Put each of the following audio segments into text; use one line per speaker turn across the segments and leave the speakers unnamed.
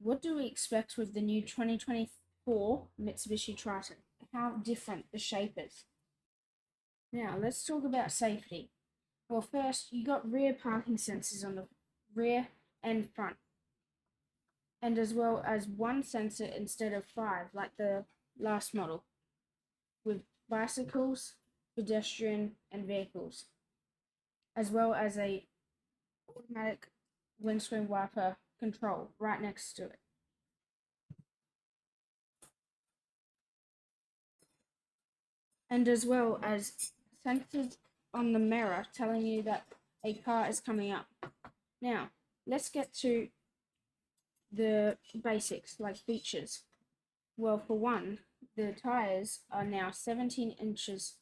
what do we expect with the new 2024 Mitsubishi Triton? How different the shape is. Now, let's talk about safety. Well, first, you got rear parking sensors on the rear and front, and as well as one sensor instead of 5, like the last model, with bicycles, pedestrian, and vehicles, as well as a automatic windscreen wiper control right next to it. And as well as sensors on the mirror telling you that a car is coming up. Now, let's get to the basics, like features. Well, for one, the tires are now 17 inches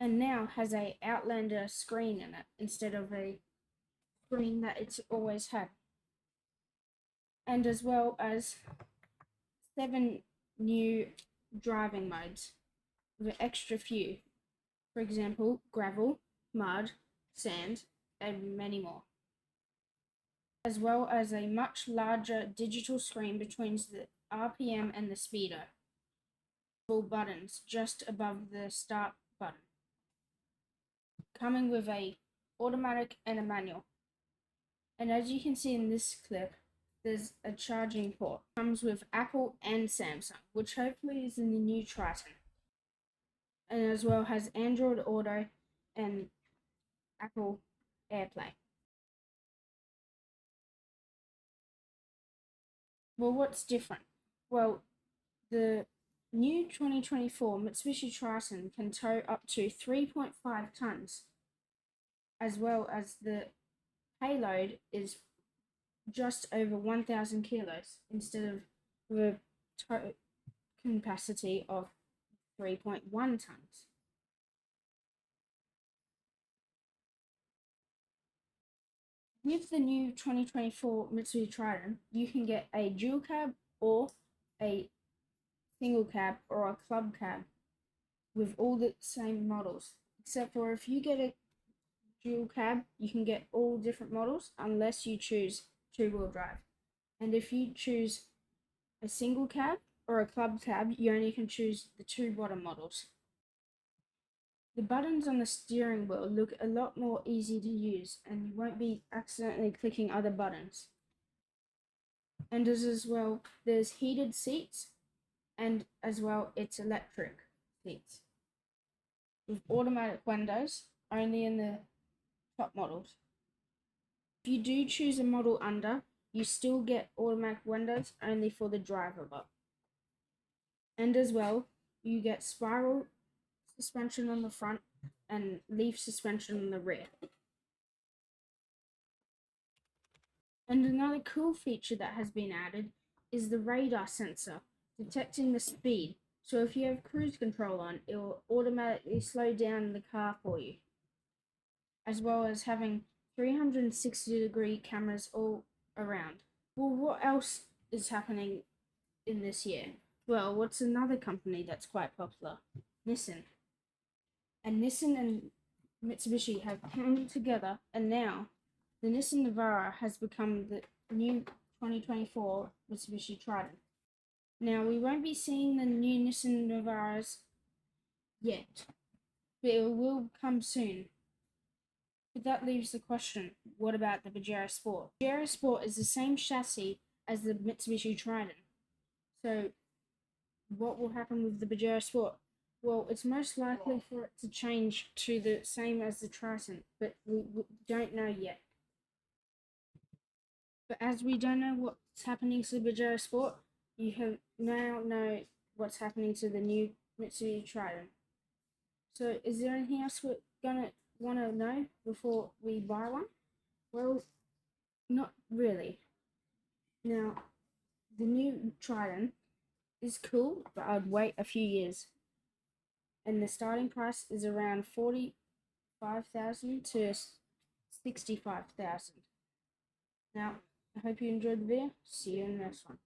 and now has a Outlander screen in it instead of a screen that it's always had. And as well as 7 new driving modes with extra few. For example, gravel, mud, sand, and many more. As well as a much larger digital screen between the RPM and the speedo. Full buttons just above the start button. Coming with a automatic and a manual. And as you can see in this clip, there's a charging port. Comes with Apple and Samsung, which hopefully is in the new Triton. And as well has Android Auto and Apple AirPlay. Well, what's different? Well, the new 2024 Mitsubishi Triton can tow up to 3.5 tons, as well as the payload is just over 1,000 kilos instead of the tow capacity of 3.1 tons. With the new 2024 Mitsubishi Triton, you can get a dual cab or a single cab or a club cab with all the same models. Except for if you get a dual cab, you can get all different models unless you choose two-wheel drive. And if you choose a single cab or a club cab, you only can choose the 2 bottom models. The buttons on the steering wheel look a lot more easy to use and you won't be accidentally clicking other buttons. And as well, there's heated seats and as well it's electric seats. With automatic windows only in the top models. If you do choose a model under, you still get automatic windows only for the driver but. And as well, you get spiral suspension on the front and leaf suspension on the rear. And another cool feature that has been added is the radar sensor, detecting the speed. So if you have cruise control on, it will automatically slow down the car for you. As well as having 360-degree cameras all around. Well, what else is happening in this year? Well, what's another company that's quite popular? Nissan. And Nissan and Mitsubishi have come together, and now the Nissan Navara has become the new 2024 Mitsubishi Triton. Now, we won't be seeing the new Nissan Navaras yet, but it will come soon. But that leaves the question, what about the Pajero Sport? Pajero Sport is the same chassis as the Mitsubishi Triton. So, what will happen with the Pajero Sport? Well, it's most likely for it to change to the same as the Triton, but we don't know yet. But as we don't know what's happening to the Pajero Sport, you have now know what's happening to the new Mitsubishi Triton. So, is there anything else we're gonna want to know before we buy one? Well, not really. Now, the new Triton is cool, but I'd wait a few years. And the starting price is around 45,000 to 65,000. Now, I hope you enjoyed the video. See you in the next one.